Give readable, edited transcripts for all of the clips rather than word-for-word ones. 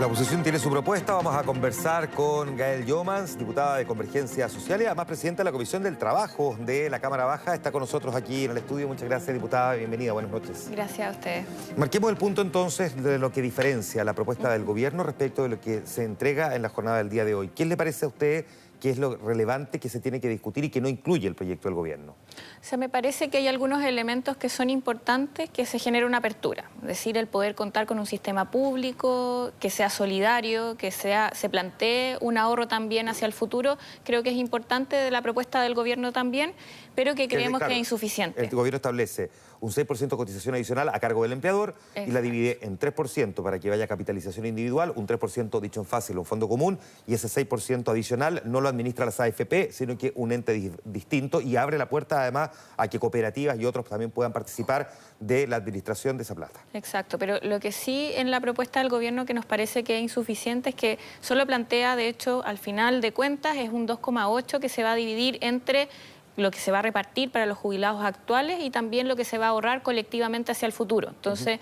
La oposición tiene su propuesta. Vamos a conversar con Gael Jomans, diputada de Convergencia Social y además presidenta de la Comisión del Trabajo de la Cámara Baja. Está con nosotros aquí en el estudio. Muchas gracias, diputada. Bienvenida. Buenas noches. Gracias a ustedes. Marquemos el punto entonces de lo que diferencia la propuesta del gobierno respecto de lo que se entrega en la jornada del día de hoy. ¿Qué le parece a usted que es lo relevante que se tiene que discutir y que no incluye el proyecto del gobierno? O sea, me parece que hay algunos elementos que son importantes, que se genere una apertura. Es decir, el poder contar con un sistema público, que sea solidario, que se plantee un ahorro también hacia el futuro. Creo que es importante de la propuesta del gobierno también, pero que creemos que es insuficiente. El gobierno establece un 6% de cotización adicional a cargo del empleador. Exacto. Y la divide en 3% para que vaya capitalización individual, un 3% dicho en fácil, un fondo común, y ese 6% adicional no lo administra las AFP, sino que un ente distinto, y abre la puerta además a que cooperativas y otros también puedan participar de la administración de esa plata. Exacto, pero lo que sí en la propuesta del gobierno que nos parece que es insuficiente es que solo plantea, de hecho, al final de cuentas es un 2,8 que se va a dividir entre lo que se va a repartir para los jubilados actuales y también lo que se va a ahorrar colectivamente hacia el futuro. Entonces,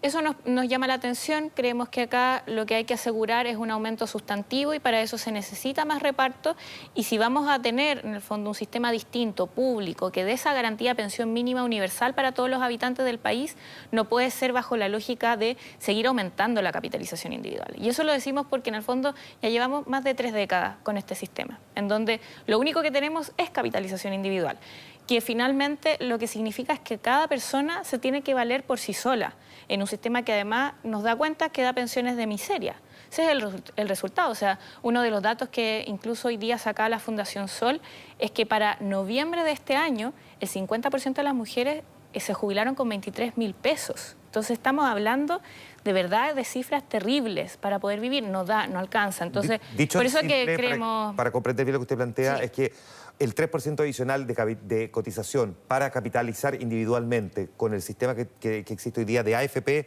eso nos llama la atención. Creemos que acá lo que hay que asegurar es un aumento sustantivo y para eso se necesita más reparto. Y si vamos a tener, en el fondo, un sistema distinto, público, que dé esa garantía de pensión mínima universal para todos los habitantes del país, no puede ser bajo la lógica de seguir aumentando la capitalización individual. Y eso lo decimos porque, en el fondo, ya llevamos más de 3 décadas con este sistema, en donde lo único que tenemos es capitalización individual, que finalmente lo que significa es que cada persona se tiene que valer por sí sola, en un sistema que además nos da cuenta que da pensiones de miseria. Ese es el resultado. O sea, uno de los datos que incluso hoy día saca la Fundación Sol es que para noviembre de este año el 50% de las mujeres se jubilaron con 23.000 pesos. Entonces estamos hablando de verdad de cifras terribles para poder vivir. No alcanza. Entonces, dicho por eso simple, que creemos... Para comprender bien lo que usted plantea, sí, es que el 3% adicional de cotización para capitalizar individualmente con el sistema que existe hoy día de AFP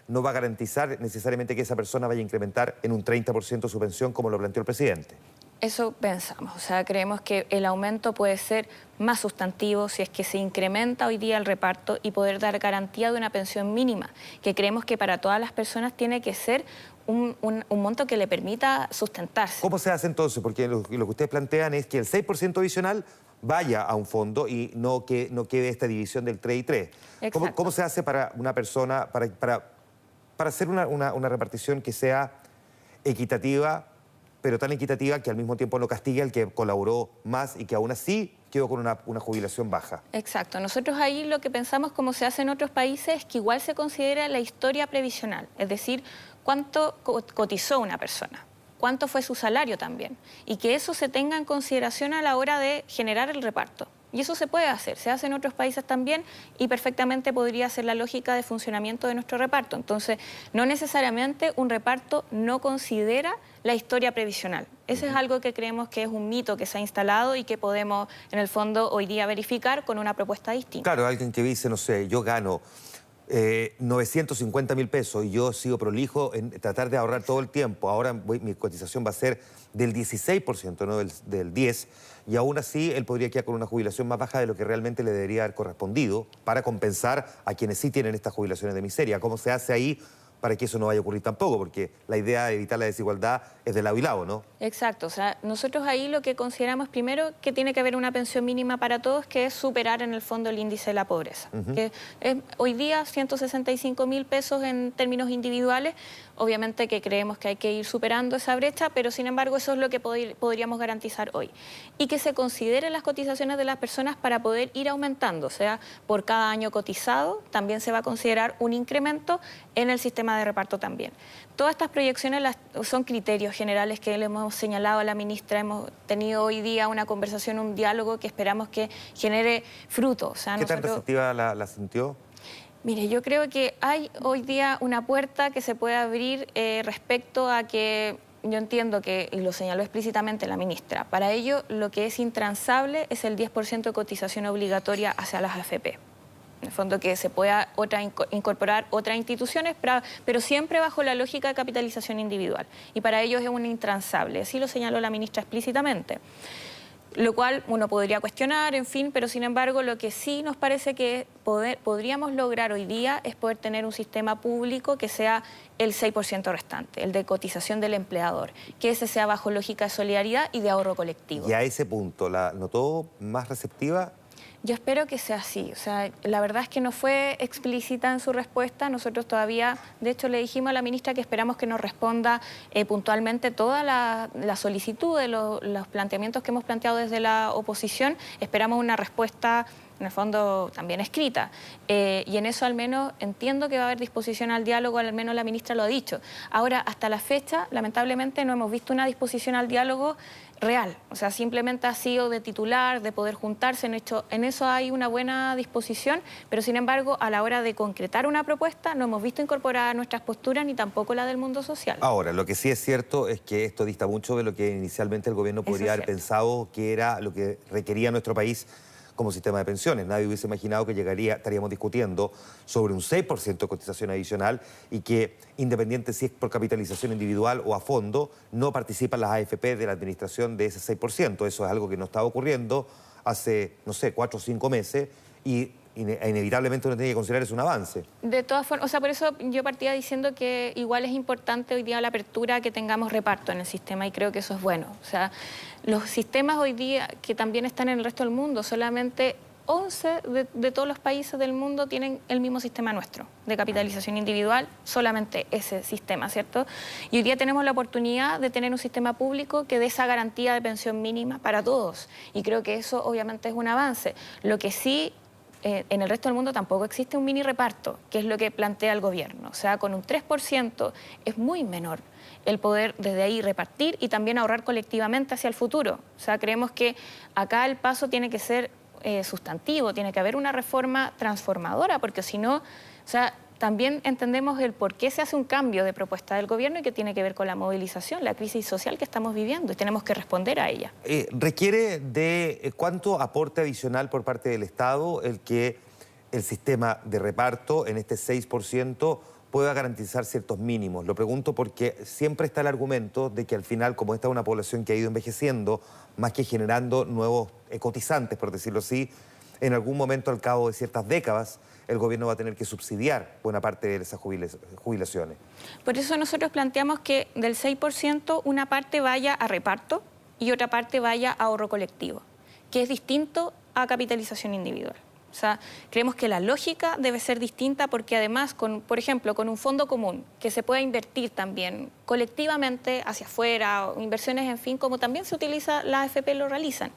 no va a garantizar necesariamente que esa persona vaya a incrementar en un 30% su pensión como lo planteó el presidente. Eso pensamos, o sea, creemos que el aumento puede ser más sustantivo si es que se incrementa hoy día el reparto y poder dar garantía de una pensión mínima, que creemos que para todas las personas tiene que ser un monto que le permita sustentarse. ¿Cómo se hace entonces? Porque lo que ustedes plantean es que el 6% adicional vaya a un fondo y no quede esta división del 3 y 3. ¿Cómo se hace para una persona, para hacer una repartición que sea equitativa, pero tan equitativa que al mismo tiempo no castigue al que colaboró más y que aún así quedó con una jubilación baja? Exacto. Nosotros ahí lo que pensamos, como se hace en otros países, es que igual se considera la historia previsional, es decir, cuánto cotizó una persona, cuánto fue su salario también, y que eso se tenga en consideración a la hora de generar el reparto. Y eso se puede hacer, se hace en otros países también y perfectamente podría ser la lógica de funcionamiento de nuestro reparto. Entonces, no necesariamente un reparto no considera la historia previsional. Ese es algo que creemos que es un mito que se ha instalado y que podemos, en el fondo, hoy día verificar con una propuesta distinta. Claro, alguien que dice, no sé, yo gano 950.000 pesos y yo sigo prolijo en tratar de ahorrar todo el tiempo. Ahora mi cotización va a ser del 16%, no del 10%, y aún así él podría quedar con una jubilación más baja de lo que realmente le debería haber correspondido para compensar a quienes sí tienen estas jubilaciones de miseria. ¿Cómo se hace ahí para que eso no vaya a ocurrir tampoco? Porque la idea de evitar la desigualdad es de lado y lado, ¿no? Exacto. O sea, nosotros ahí lo que consideramos primero que tiene que haber una pensión mínima para todos, que es superar en el fondo el índice de la pobreza. Que es hoy día 165.000 pesos en términos individuales. Obviamente que creemos que hay que ir superando esa brecha, pero sin embargo eso es lo que podríamos garantizar hoy. Y que se consideren las cotizaciones de las personas para poder ir aumentando. O sea, por cada año cotizado también se va a considerar un incremento en el sistema de reparto también. Todas estas proyecciones son criterios generales que le hemos señalado a la ministra. Hemos tenido hoy día una conversación, un diálogo que esperamos que genere fruto. O sea, ¿Qué tan receptiva la sintió? Mire, yo creo que hay hoy día una puerta que se puede abrir respecto a que yo entiendo que, y lo señaló explícitamente la ministra, para ello lo que es intransable es el 10% de cotización obligatoria hacia las AFP. En el fondo que se pueda incorporar otras instituciones, pero siempre bajo la lógica de capitalización individual. Y para ello es un intransable, así lo señaló la ministra explícitamente. lo cual uno podría cuestionar, en fin, pero sin embargo lo que sí nos parece que podríamos lograr hoy día es poder tener un sistema público que sea el 6% restante, el de cotización del empleador, que ese sea bajo lógica de solidaridad y de ahorro colectivo. Y a ese punto, ¿la notó más receptiva? Yo espero que sea así. O sea, la verdad es que no fue explícita en su respuesta. Nosotros todavía, de hecho, le dijimos a la ministra que esperamos que nos responda puntualmente toda la solicitud de los planteamientos que hemos planteado desde la oposición. Esperamos una respuesta, en el fondo, también escrita. Y en eso al menos entiendo que va a haber disposición al diálogo, al menos la ministra lo ha dicho. Ahora, hasta la fecha, lamentablemente, no hemos visto una disposición al diálogo real. O sea, simplemente ha sido de titular, de poder juntarse. En eso hay una buena disposición, pero sin embargo, a la hora de concretar una propuesta, no hemos visto incorporar nuestras posturas ni tampoco la del mundo social. Ahora, lo que sí es cierto es que esto dista mucho de lo que inicialmente el gobierno podría haber pensado que era lo que requería nuestro país como sistema de pensiones. Nadie hubiese imaginado que estaríamos discutiendo sobre un 6% de cotización adicional y que, independiente si es por capitalización individual o a fondo, no participan las AFP de la administración de ese 6%. Eso es algo que no estaba ocurriendo hace, no sé, 4 o 5 meses y inevitablemente uno tiene que considerar es un avance. De todas formas, o sea, por eso yo partía diciendo que igual es importante hoy día la apertura, que tengamos reparto en el sistema, y creo que eso es bueno. O sea, los sistemas hoy día que también están en el resto del mundo, solamente 11 de todos los países del mundo tienen el mismo sistema nuestro, de capitalización individual, solamente ese sistema, ¿cierto? Y hoy día tenemos la oportunidad de tener un sistema público que dé esa garantía de pensión mínima para todos, y creo que eso obviamente es un avance. Lo que sí, en el resto del mundo tampoco existe un mini reparto, que es lo que plantea el gobierno. O sea, con un 3% es muy menor el poder desde ahí repartir y también ahorrar colectivamente hacia el futuro. O sea, creemos que acá el paso tiene que ser sustantivo, tiene que haber una reforma transformadora, porque si no, o sea, también entendemos el por qué se hace un cambio de propuesta del gobierno y que tiene que ver con la movilización, la crisis social que estamos viviendo, y tenemos que responder a ella. ¿Requiere de cuánto aporte adicional por parte del Estado el que el sistema de reparto en este 6% pueda garantizar ciertos mínimos? Lo pregunto porque siempre está el argumento de que al final, como esta es una población que ha ido envejeciendo, más que generando nuevos cotizantes, por decirlo así, en algún momento al cabo de ciertas décadas, el gobierno va a tener que subsidiar buena parte de esas jubilaciones. Por eso nosotros planteamos que del 6% una parte vaya a reparto y otra parte vaya a ahorro colectivo, que es distinto a capitalización individual. O sea, creemos que la lógica debe ser distinta porque además, por ejemplo, con un fondo común que se pueda invertir también colectivamente hacia afuera, o inversiones, en fin, como también se utiliza, las AFP lo realizan.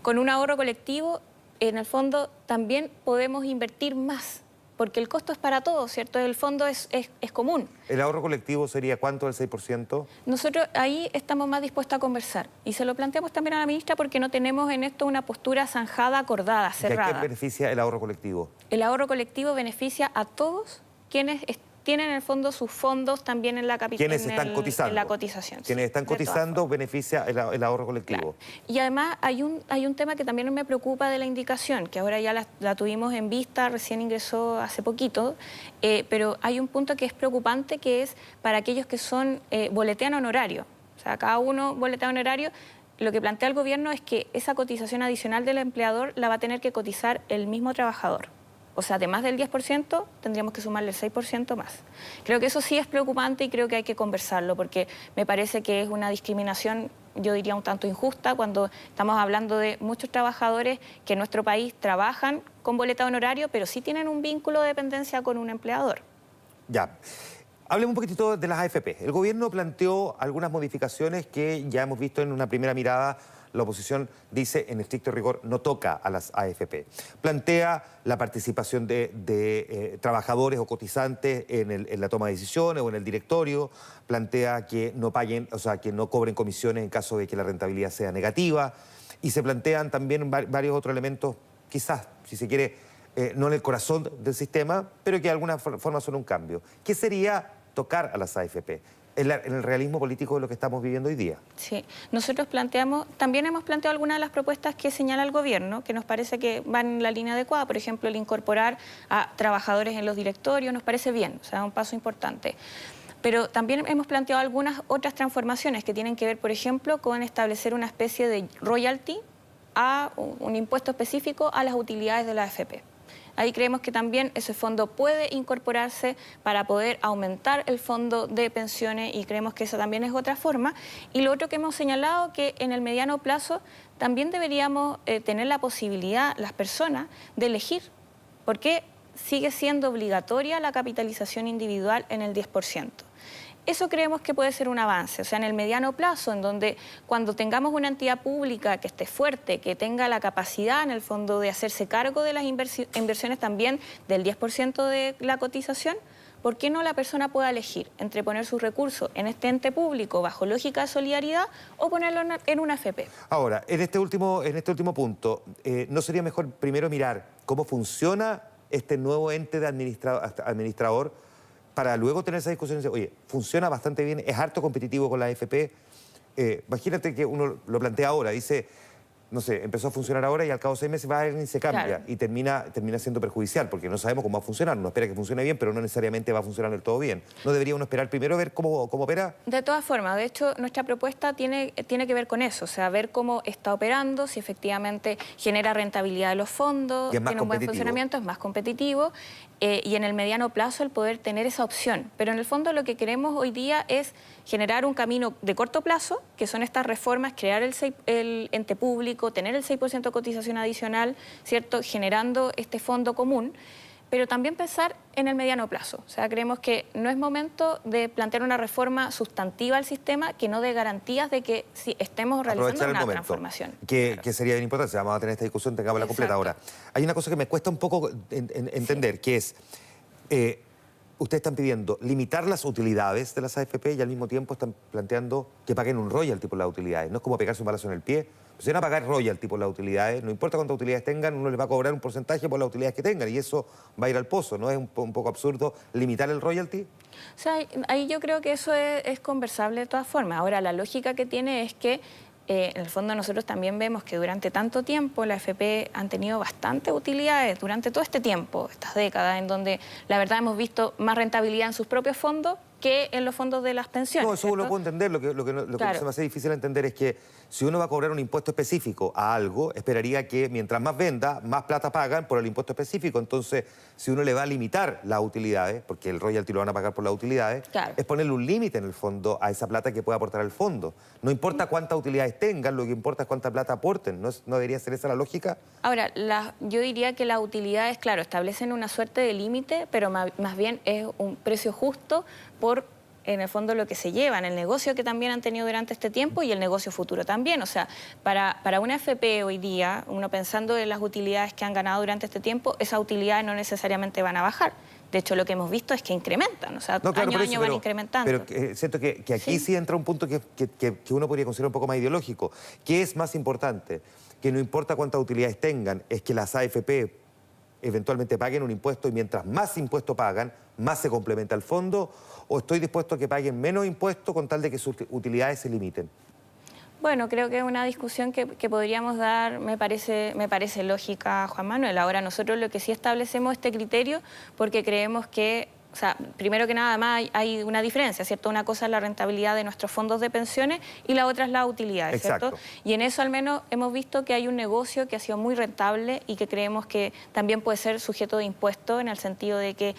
Con un ahorro colectivo, en el fondo también podemos invertir más, porque el costo es para todos, ¿cierto? El fondo es común. ¿El ahorro colectivo sería cuánto del 6%? Nosotros ahí estamos más dispuestos a conversar. Y se lo planteamos también a la ministra porque no tenemos en esto una postura zanjada, acordada, cerrada. ¿Y a qué beneficia el ahorro colectivo? El ahorro colectivo beneficia a todos quienes tienen en el fondo sus fondos también en la quienes están cotizando. En la cotización. Quienes están cotizando beneficia el ahorro colectivo. Claro. Y además hay un tema que también me preocupa de la indicación, que ahora ya la tuvimos en vista, recién ingresó hace poquito, pero hay un punto que es preocupante, que es para aquellos que boletean honorario. O sea, cada uno boletea honorario. Lo que plantea el gobierno es que esa cotización adicional del empleador la va a tener que cotizar el mismo trabajador. O sea, además del 10%, tendríamos que sumarle el 6% más. Creo que eso sí es preocupante y creo que hay que conversarlo, porque me parece que es una discriminación, yo diría, un tanto injusta, cuando estamos hablando de muchos trabajadores que en nuestro país trabajan con boleta de honorario, pero sí tienen un vínculo de dependencia con un empleador. Ya. Hablemos un poquitito de las AFP. El gobierno planteó algunas modificaciones que ya hemos visto en una primera mirada. La oposición dice, en estricto rigor, no toca a las AFP. Plantea la participación de trabajadores o cotizantes en la toma de decisiones o en el directorio. Plantea que no paguen, o sea, que no cobren comisiones en caso de que la rentabilidad sea negativa. Y se plantean también varios otros elementos, quizás, si se quiere, no en el corazón del sistema, pero que de alguna forma son un cambio. ¿Qué sería tocar a las AFP? En el realismo político de lo que estamos viviendo hoy día. Sí, nosotros también hemos planteado algunas de las propuestas que señala el gobierno, que nos parece que van en la línea adecuada. Por ejemplo, el incorporar a trabajadores en los directorios nos parece bien, o sea, un paso importante. Pero también hemos planteado algunas otras transformaciones que tienen que ver, por ejemplo, con establecer una especie de royalty a un impuesto específico a las utilidades de la AFP. Ahí creemos que también ese fondo puede incorporarse para poder aumentar el fondo de pensiones y creemos que esa también es otra forma. Y lo otro que hemos señalado, que en el mediano plazo también deberíamos tener la posibilidad, las personas, de elegir, porque sigue siendo obligatoria la capitalización individual en el 10%. Eso creemos que puede ser un avance, o sea, en el mediano plazo, en donde cuando tengamos una entidad pública que esté fuerte, que tenga la capacidad en el fondo de hacerse cargo de las inversiones también del 10% de la cotización, ¿por qué no la persona pueda elegir entre poner sus recursos en este ente público bajo lógica de solidaridad o ponerlo en una AFP? Ahora, en este último punto, ¿no sería mejor primero mirar cómo funciona este nuevo ente de administrador para luego tener esa discusión y decir, oye, funciona bastante bien, es harto competitivo con la AFP? Imagínate que uno lo plantea ahora, dice, no sé, empezó a funcionar ahora y al cabo de 6 meses va a y se cambia, claro, y termina siendo perjudicial porque no sabemos cómo va a funcionar. Uno espera que funcione bien, pero no necesariamente va a funcionar del todo bien. ¿No debería uno esperar primero a ver cómo opera? De todas formas, de hecho, nuestra propuesta tiene que ver con eso, o sea, ver cómo está operando, si efectivamente genera rentabilidad de los fondos, tiene un buen funcionamiento, es más competitivo, y en el mediano plazo el poder tener esa opción. Pero en el fondo lo que queremos hoy día es generar un camino de corto plazo, que son estas reformas, crear el ente público, tener el 6% de cotización adicional, ¿cierto?, generando este fondo común, pero también pensar en el mediano plazo. O sea, creemos que no es momento de plantear una reforma sustantiva al sistema que no dé garantías de que sí, estemos realizando una transformación. Que sería bien importante. Si vamos a tener esta discusión, tengamos la completa. Ahora, hay una cosa que me cuesta un poco entender, que es, ustedes están pidiendo limitar las utilidades de las AFP y al mismo tiempo están planteando que paguen un royalty por las utilidades. No es como pegarse un balazo en el pie. Si van a pagar royalty por las utilidades, no importa cuántas utilidades tengan, uno les va a cobrar un porcentaje por las utilidades que tengan y eso va a ir al pozo. ¿No es un poco absurdo limitar el royalty? O sea, ahí yo creo que eso es conversable de todas formas. Ahora, la lógica que tiene es que en el fondo nosotros también vemos que durante tanto tiempo la AFP han tenido bastantes utilidades durante todo este tiempo, estas décadas, en donde la verdad hemos visto más rentabilidad en sus propios fondos que en los fondos de las pensiones. No, eso ¿cierto? lo puedo entender. Lo que se me hace difícil entender es que si uno va a cobrar un impuesto específico a algo, esperaría que mientras más venda, más plata pagan por el impuesto específico. Entonces, si uno le va a limitar las utilidades, porque el royalty lo van a pagar por las utilidades, claro, es ponerle un límite en el fondo a esa plata que puede aportar al fondo. No importa cuántas utilidades tengan, lo que importa es cuánta plata aporten. ¿No debería ser esa la lógica? Ahora, yo diría que las utilidades, claro, establecen una suerte de límite, pero más bien es un precio justo por, en el fondo, lo que se lleva en el negocio que también han tenido durante este tiempo y el negocio futuro también. O sea, para una AFP hoy día, uno pensando en las utilidades que han ganado durante este tiempo, esas utilidades no necesariamente van a bajar. De hecho, lo que hemos visto es que incrementan, o sea, no, claro, año a año van incrementando. Pero siento que aquí sí entra un punto que uno podría considerar un poco más ideológico. ¿Qué es más importante? Que no importa cuántas utilidades tengan, es que las AFP eventualmente paguen un impuesto y mientras más impuesto pagan, más se complementa el fondo, o estoy dispuesto a que paguen menos impuesto con tal de que sus utilidades se limiten. Bueno, creo que es una discusión que podríamos dar, me parece lógica, Juan Manuel. Ahora, nosotros lo que sí establecemos este criterio porque creemos que, o sea, primero que nada, además hay una diferencia, ¿cierto? Una cosa es la rentabilidad de nuestros fondos de pensiones y la otra es la utilidad, ¿cierto? Exacto. Y en eso al menos hemos visto que hay un negocio que ha sido muy rentable y que creemos que también puede ser sujeto de impuestos en el sentido de que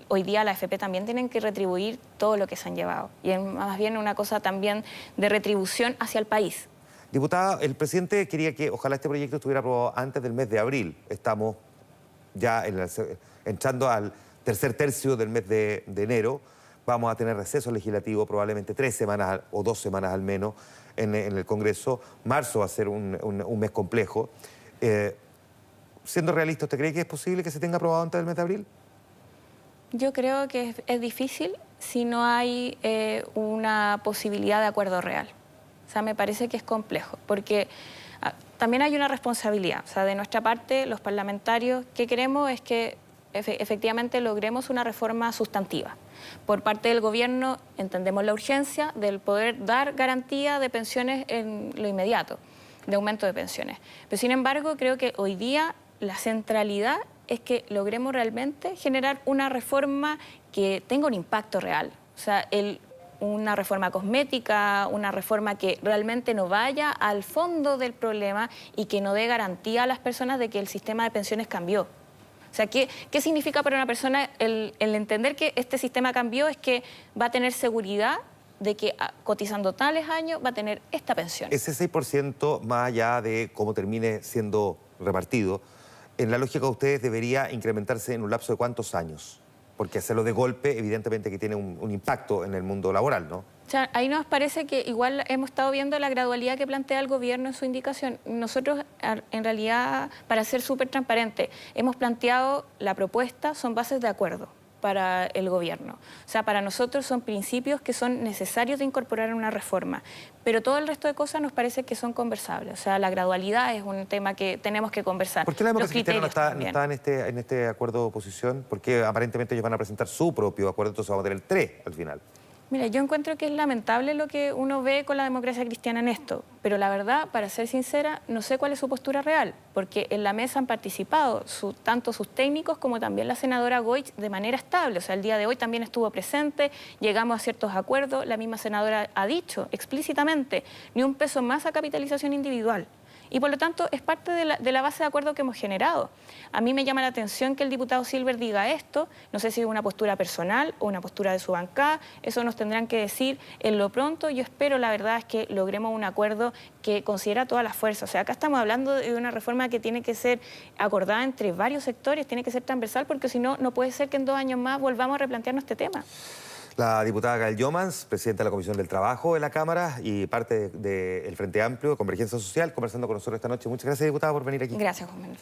hoy día la AFP también tienen que retribuir todo lo que se han llevado. Y es más bien una cosa también de retribución hacia el país. Diputada, el presidente quería que ojalá este proyecto estuviera aprobado antes del mes de abril. Estamos ya entrando al tercer tercio del mes de enero. Vamos a tener receso legislativo probablemente 3 semanas o 2 semanas al menos en el Congreso. Marzo va a ser un mes complejo. Siendo realista, ¿usted cree que es posible que se tenga aprobado antes del mes de abril? Yo creo que es difícil si no hay una posibilidad de acuerdo real. O sea, me parece que es complejo, porque también hay una responsabilidad. O sea, de nuestra parte, los parlamentarios, que queremos es que efectivamente logremos una reforma sustantiva. Por parte del gobierno entendemos la urgencia del poder dar garantía de pensiones en lo inmediato, de aumento de pensiones. Pero sin embargo, creo que hoy día la centralidad es que logremos realmente generar una reforma que tenga un impacto real. O sea, una reforma cosmética, una reforma que realmente no vaya al fondo del problema y que no dé garantía a las personas de que el sistema de pensiones cambió. O sea, ¿qué significa para una persona el entender que este sistema cambió? Es que va a tener seguridad de que cotizando tales años va a tener esta pensión. Ese 6%, más allá de cómo termine siendo repartido, en la lógica de ustedes debería incrementarse en un lapso de ¿cuántos años? Porque hacerlo de golpe, evidentemente que tiene un impacto en el mundo laboral, ¿no? O sea, ahí nos parece que igual hemos estado viendo la gradualidad que plantea el gobierno en su indicación. Nosotros, en realidad, para ser súper transparente, hemos planteado la propuesta, son bases de acuerdo para el gobierno. O sea, para nosotros son principios que son necesarios de incorporar en una reforma, pero todo el resto de cosas nos parece que son conversables. O sea, la gradualidad es un tema que tenemos que conversar. ¿Por qué la democracia cristiana no está en este acuerdo de oposición? Porque aparentemente ellos van a presentar su propio acuerdo, entonces vamos a tener el 3 al final. Mira, yo encuentro que es lamentable lo que uno ve con la democracia cristiana en esto, pero la verdad, para ser sincera, no sé cuál es su postura real, porque en la mesa han participado tanto sus técnicos como también la senadora Goich de manera estable. O sea, el día de hoy también estuvo presente, llegamos a ciertos acuerdos, la misma senadora ha dicho explícitamente, ni un peso más a capitalización individual. Y por lo tanto es parte de la base de acuerdo que hemos generado. A mí me llama la atención que el diputado Silver diga esto, no sé si es una postura personal o una postura de su bancada, eso nos tendrán que decir en lo pronto. Yo espero, la verdad, es que logremos un acuerdo que considera todas las fuerzas. O sea, acá estamos hablando de una reforma que tiene que ser acordada entre varios sectores, tiene que ser transversal, porque si no, no puede ser que en 2 años más volvamos a replantearnos este tema. La diputada Gael Youmans, presidenta de la Comisión del Trabajo de la Cámara y parte del Frente Amplio, Convergencia Social, conversando con nosotros esta noche. Muchas gracias, diputada, por venir aquí. Gracias, Juan Manuel.